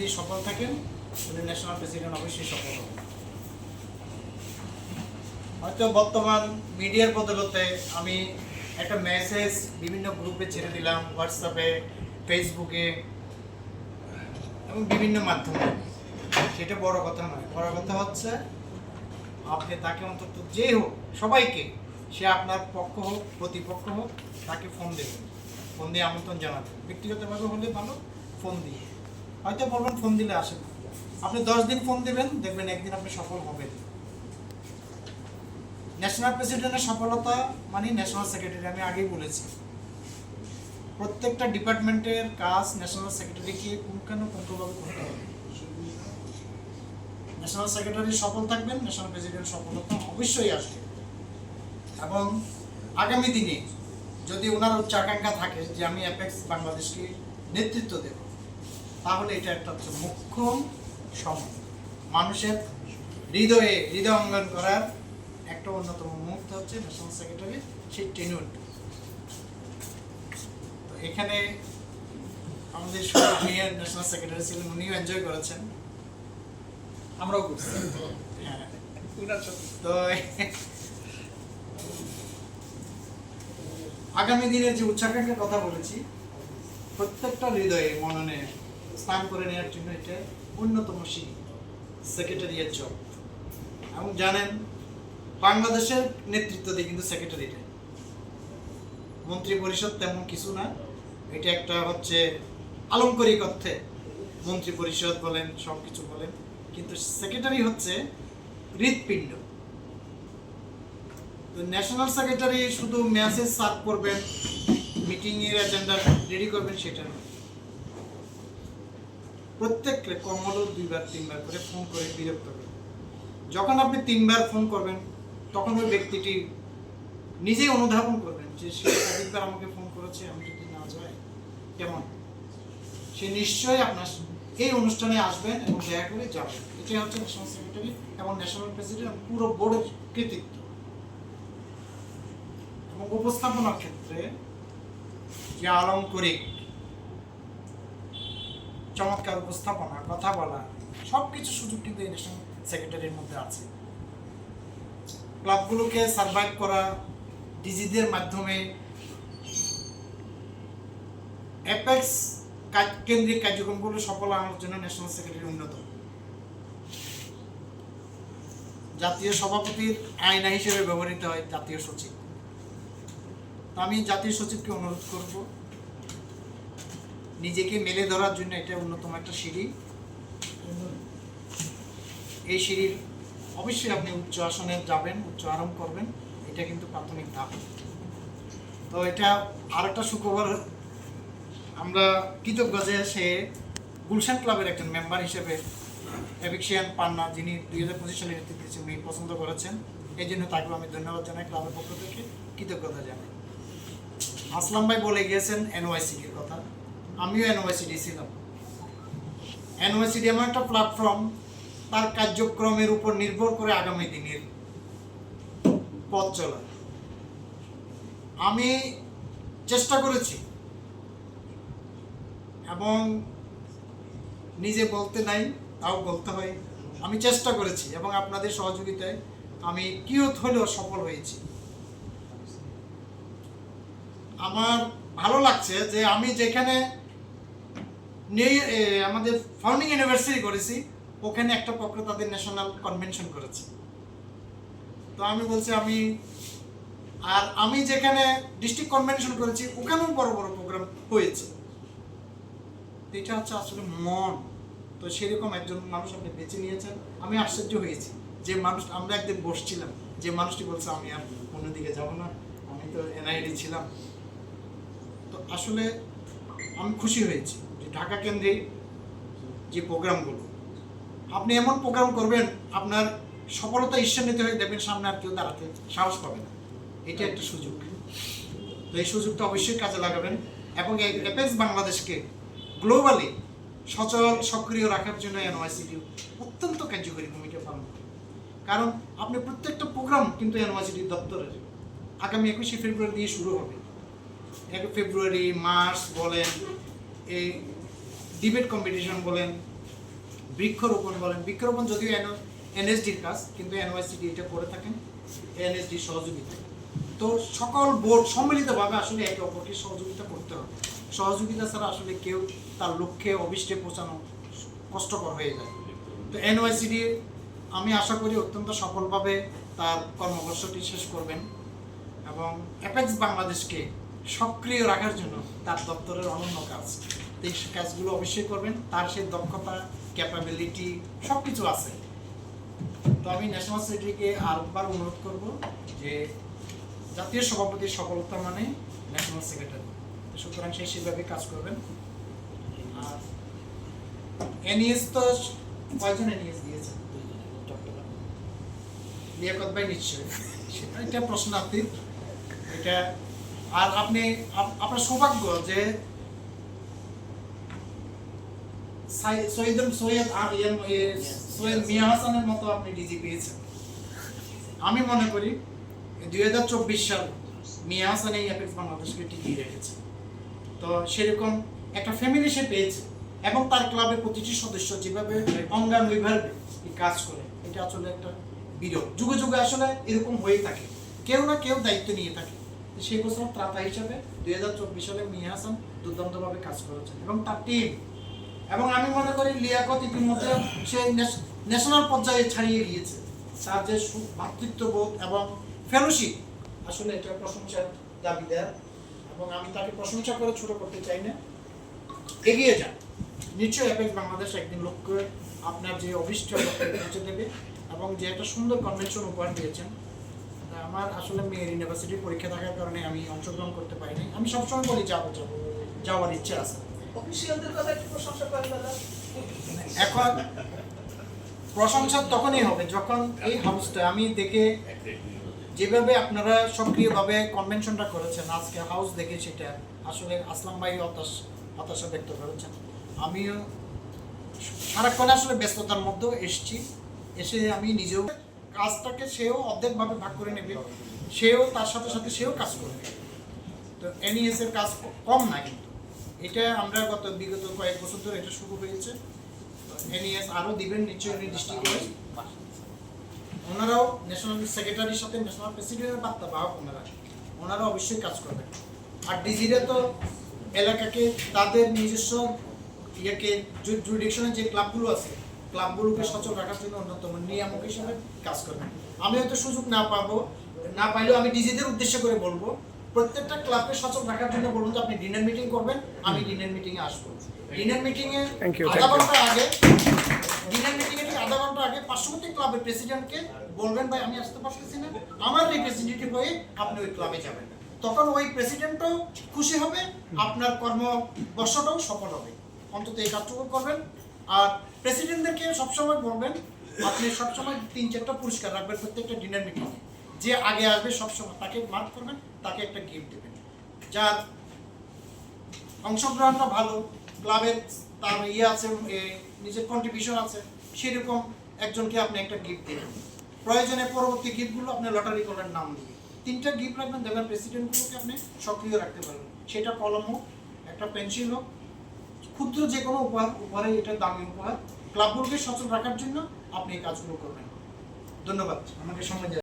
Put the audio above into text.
যদি সফল থাকেন তাহলে ন্যাশনাল প্রেসিডেন্ট অবশ্যই সফল হবে। হয়তো বর্তমান মিডিয়ার বদলতে আমি একটা মেসেজ বিভিন্ন গ্রুপে ছেড়ে দিলাম, হোয়াটসঅ্যাপে, ফেসবুকে এবং বিভিন্ন মাধ্যমে, সেটা বড় কথা নয়। বড় কথা হচ্ছে আপনি তাকে অন্তত যে হোক, সবাইকে, সে আপনার পক্ষ হোক প্রতিপক্ষ হোক, তাকে ফোন দেবেন, ফোন দিয়ে আমন্ত্রণ জানাবেন। ব্যক্তিগতভাবে হলে ভালো, ফোন দিয়ে হয়তো বলবেন ফোন দিলে আসেন, আপনি 10 দিন ফোন দেবেন, দেখবেন একদিন আপনি সফল হবেন। ন্যাশনাল প্রেসিডেন্টের সফলতা মানে ন্যাশনাল সেক্রেটারি, আমি আগেই বলেছি প্রত্যেকটা ডিপার্টমেন্টের কাজ ন্যাশনাল সেক্রেটারিকে পুঙ্খানুপুঙ্খভাবে করতে হবে। ন্যাশনাল সেক্রেটারি সফল থাকবেন, ন্যাশনাল প্রেসিডেন্ট সফলতা অবশ্যই আসবে। এবং আগামী দিনে যদি ওনার উচ্চাকাঙ্ক্ষা থাকে যে আমি অ্যাপেক্স বাংলাদেশকে নেতৃত্ব দেব, তাহলে এটা একটা হচ্ছে মুখ্যম সময়, মানুষের হৃদয়ঙ্গন করার একটা অন্যতম মুহূর্ত হচ্ছে ন্যাশনাল সেক্রেটারি সেই টেনিউর। তো এখানে আমাদের সিনিয়র ন্যাশনাল সেক্রেটারি ছিলেন, উনিও এনজয় করেছেন, আমরাও করছি। হ্যাঁ, তো আগামী দিনের যে উচ্চাকাঙ্ক্ষার কথা বলেছি, প্রত্যেকটা হৃদয়ে মননে স্থান করে নেওয়ার জন্য এটা অন্যতম সিঁড়ি সেক্রেটারিয়েট জব। এবং জানেন বাংলাদেশের নেতৃত্ব দিয়ে কিন্তু সেক্রেটারিটা, মন্ত্রী পরিষদ তেমন কিছু না, এটা একটা হচ্ছে আলংকারিক অর্থে মন্ত্রী পরিষদ বলেন, সব কিছু বলেন, কিন্তু সেক্রেটারি হচ্ছে হৃৎপিণ্ড। তো ন্যাশনাল সেক্রেটারি শুধু মেসেজ সার্ভ করবেন, মিটিংয়ের এজেন্ডা রেডি করবেন, সেটা নয়। প্রত্যেককে কম হলেও 2-3 বার করে ফোন করে বিরক্ত করবেন। যখন আপনি 3 বার ফোন করবেন, তখন ওই ব্যক্তিটি নিজেই অনুধাবন করবেন যে সে একাধিকবার আমাকে ফোন করেছে, আমি যদি না যাই কেমন। সে নিশ্চয়ই আপনার এই অনুষ্ঠানে আসবেন এবং দয়া করে যাবেন। এটাই হচ্ছে ন্যাশনাল সেক্রেটারি এবং ন্যাশনাল প্রেসিডেন্ট পুরো বোর্ডের কৃতিত্ব। এবং উপস্থাপনার ক্ষেত্রে যে আলংকারিক চমৎকার উপস্থাপনা, কথা বলা, সবকিছু সুযোগ কিন্তু এই ন্যাশনাল সেক্রেটারির মধ্যে আছে। ক্লাবগুলোকে সার্ভাইভ করা, ডিজিদের মাধ্যমে অ্যাপেক্স কেন্দ্রিক কার্যক্রমগুলো সফল আনার জন্য ন্যাশনাল সেক্রেটারি উন্নতম। জাতীয় সভাপতির আয়না হিসেবে ব্যবহৃত হয় জাতীয় সচিব। তো আমি জাতীয় সচিবকে অনুরোধ করব নিজেকে মেলে ধরার জন্য এটা অন্যতম একটা সিঁড়ি। এই সিঁড়ির অবশ্যই আপনি উচ্চ আসনে যাবেন, উচ্চ আরোহণ করবেন, এটা কিন্তু প্রাথমিক ধাপ। তো এটা আরেকটা সুখবর, আমরা কৃতজ্ঞ যে সে গুলশান ক্লাবের একজন মেম্বার হিসেবে এভিকশিয়ান পান্না, যিনি 2025 সালে নেতৃত্ব দিয়েছেন, উনি পছন্দ করেছেন। এই জন্য তাকেও আমি ধন্যবাদ জানাই, ক্লাবের পক্ষ থেকে কৃতজ্ঞতা জানাই। আসলাম ভাই বলে গিয়েছেন এনওয়াইসিডির কথা, আমিও এনওয়াইসিডি ছিলাম। এনওয়াইসিডি এমন একটা প্ল্যাটফর্ম, তার কার্যক্রমের উপর নির্ভর করে আগামী দিনের পথ চলা। আমি চেষ্টা করেছি এবং নিজে বলতে নাই, তাও বলতে হয়, আমি চেষ্টা করেছি এবং আপনাদের সহযোগিতায় আমি কিয়ত হলেও সফল হয়েছি। আমার ভালো লাগছে যে আমি যেখানে আমাদের ফাউন্ডিং ইউনিভার্সিটি করেছি, ওখানে একটা পক্ষ তাদের ন্যাশনাল কনভেনশন করেছে। তো আমি বলছি আমি যেখানে ডিস্ট্রিক্ট কনভেনশন করেছি, ওখানেও বড় বড় প্রোগ্রাম হয়েছে। এটা হচ্ছে আসলে মন। তো সেরকম একজন মানুষ আপনি বেছে নিয়েছেন, আমি আশ্চর্য হয়েছি যে মানুষ, আমরা একদিন বসছিলাম, যে মানুষটি বলছে আমি আর অন্যদিকে যাব না, আমি তো এনআইডি ছিলাম। তো আসলে আমি খুশি হয়েছি যে ঢাকা কেন্দ্রে যে প্রোগ্রামগুলো, আপনি এমন প্রোগ্রাম করবেন, আপনার সফলতা ঈশ্বর নিতে হয়ে দেখবেন সামনে আর কেউ দাঁড়াতে সাহস পাবে না। এটা একটা সুযোগ। তো এই সুযোগটা অবশ্যই কাজে লাগাবেন এবং এই অ্যাপেক্স বাংলাদেশকে গ্লোবালি সচল সক্রিয় রাখার জন্য এনওয়াইসিডি অত্যন্ত কার্যকরী ভূমিকা পালন করে। কারণ আপনি প্রত্যেকটা প্রোগ্রাম কিন্তু এনওয়াইসিডির দপ্তরের আগামী 21শে ফেব্রুয়ারি দিয়ে শুরু হবে। 1 ফেব্রুয়ারি, মার্চ বলেন, এই ডিবেট কম্পিটিশন বলেন, বৃক্ষরোপণ বলেন, বৃক্ষরোপণ যদিও এনএসডির কাজ, কিন্তু এনওয়াইসিডি এটা করে থাকেন এনএসডির সহযোগিতা। তো সকল বোর্ড সম্মিলিতভাবে আসলে একে অপরকে সহযোগিতা করতে হবে। সহযোগিতা ছাড়া আসলে কেউ তার লক্ষ্যে অভিষ্টে পৌঁছানো কষ্টকর হয়ে যায়। তো এনওয়াইসিডি আমি আশা করি অত্যন্ত সফলভাবে তার কর্মবর্ষটি শেষ করবেন এবং অ্যাপেক্স বাংলাদেশকে সক্রিয় রাখার জন্য তার দপ্তরের অনন্য কাজ, এই কাজগুলো অবশ্যই করবেন। তার সেই দক্ষতা, ক্যাপাবিলিটি সব কিছু আছে। তো আমি ন্যাশনাল সেক্রেটারিকে আরেকবার অনুরোধ করব যে জাতীয় সভাপতির সফলতা মানে ন্যাশনাল সেক্রেটারি, সুতরাং সেই সেভাবে কাজ করবেন। আর এনইএস তো কয়জন এনইএস দিয়েছেন? লিয়াকত ভাই নিশ্চয়ই, সেটা এটা প্রশ্নাতীত এটা। আর আপনি আপনার সৌভাগ্য যে সৈয়দ মিয়া হাসানের মতো আপনি ডিজি পেয়েছেন। আমি মনে করি 2024 সাল মিয়া হাসান এই অ্যাপেক্স বাংলাদেশকে টিকিয়ে রেখেছে। তো সেরকম একটা ফ্যামিলি সে পেয়েছে এবং তার ক্লাবের প্রতিটি সদস্য যেভাবে অঙ্গাঙ্গিভাবে কাজ করে, এটা আসলে একটা বিরল। যুগে যুগে আসলে এরকম হয়ে থাকে, কেউ না কেউ দায়িত্ব নিয়ে থাকে। সেই বছর ত্রাতা হিসাবে 2024 সালে মিয়া হাসান দুর্দান্তভাবে কাজ করেছেন এবং তার টিম। এবং আমি মনে করি লিয়াকত ইতিমধ্যে সে ন্যাশনাল পর্যায়ে ছাড়িয়ে গিয়েছে। তার যে ভাতৃত্ববোধ এবং ফেলোশিপ আসলে এটা প্রশংসার দাবিদার, এবং আমি তাকে প্রশংসা করে ছোট করতে চাই না। এগিয়ে যান, নিশ্চয়ই অ্যাপেক্স বাংলাদেশ একদিন লক্ষ্য আপনার যে অভিষ্ট লক্ষ্যে পৌঁছে দেবে। এবং যে একটা সুন্দর কনভেনশন উপহার দিয়েছেন, আমার আসলে মেয়ের ইউনিভার্সিটির পরীক্ষা থাকার কারণে আমি অংশগ্রহণ করতে পারিনি। আমি সবসময় বলি যাওয়ার ইচ্ছা আছে। এখন প্রশংসা তখনই হবে যখন এই হাউসটা আমি দেখে, যেভাবে আপনারা সক্রিয়ভাবে কনভেনশনটা করেছেন আজকে হাউস দেখে, সেটা আসলে আসলাম ভাই হতাশা ব্যক্ত করেছেন। আমিও সারাক্ষণ আসলে ব্যস্ততার মধ্যেও এসে আমি নিজেও কাজটাকে সেও অর্ধেকভাবে ভাগ করে নেবে, সেও তার সাথে সাথে সেও কাজ করবে। তো এনইএস এর কাজ কম না, কিন্তু এটা আমরা বিগত কয়েক বছর ধরে এটা শুরু হয়েছে। এনইএস আরও দিবেন নিশ্চয়ই ডিস্ট্রিক্ট ওয়াইজ। ওনারাও ন্যাশনাল সেক্রেটারির সাথে ন্যাশনাল প্রেসিডেন্টের বার্তা বাহক ওনারা অবশ্যই কাজ করবেন। আর ডিজিরা তো এলাকাকে তাদের নিজস্ব জুরিডিকশনের যে ক্লাবগুলো আছে, ক্লাবগুলোকে সচল রাখার জন্য অন্যতম নিয়ামক হিসেবে কাজ করবেন। আমি হয়তো সুযোগ না পাইলেও আমি ডিজিদের উদ্দেশ্য করে বলবো, প্রত্যেকটা ক্লাবকে সচল রাখার জন্য বলুন যে আপনি ডিনার মিটিং করবেন, আমি ডিনার মিটিংয়ে আসবো। ডিনার মিটিংয়ে আধা ঘন্টা আগে আধা ঘন্টা আগে পার্শ্ববর্তী ক্লাবের প্রেসিডেন্টকে বলবেন, ভাই আমি আসতে পারতেছি না, আমার রিপ্রেজেন্টেটিভ হয়ে আপনি ওই ক্লাবে যাবেন। তখন ওই প্রেসিডেন্টও খুশি হবে, আপনার কর্মবর্ষটাও সফল হবে। অন্তত এই কাজটুকু করবেন। আর প্রেসিডেন্টদেরকে সবসময় বলবেন, আপনি সবসময় 3-4টা পুরস্কার রাখবেন প্রত্যেকটা ডিনার মিটিংয়ে। যে আগে আসবে সবসময় তাকে মার্ক করবেন, তাকে একটা গিফট দেবেন। যার অংশগ্রহণটা ভালো, ক্লাবের তার আছে, নিজের কন্ট্রিবিউশন আছে, সেরকম একজনকে আপনি একটা গিফট দেবেন। প্রয়োজনে পরবর্তী গিফটগুলো আপনি লটারি করার নাম দিয়ে 3টা গিফট রাখবেন, দেখবেন প্রেসিডেন্টগুলোকে আপনি সক্রিয় রাখতে পারবেন। সেটা কলম হোক, একটা পেন্সিল হোক, ক্ষুদ্র যে কোনো উপহারে এটা দামি উপহার। ক্লাবগুলোকে সচল রাখার জন্য আপনি এই কাজগুলো করবেন। ধন্যবাদ আমাকে সময় দেওয়ার জন্য।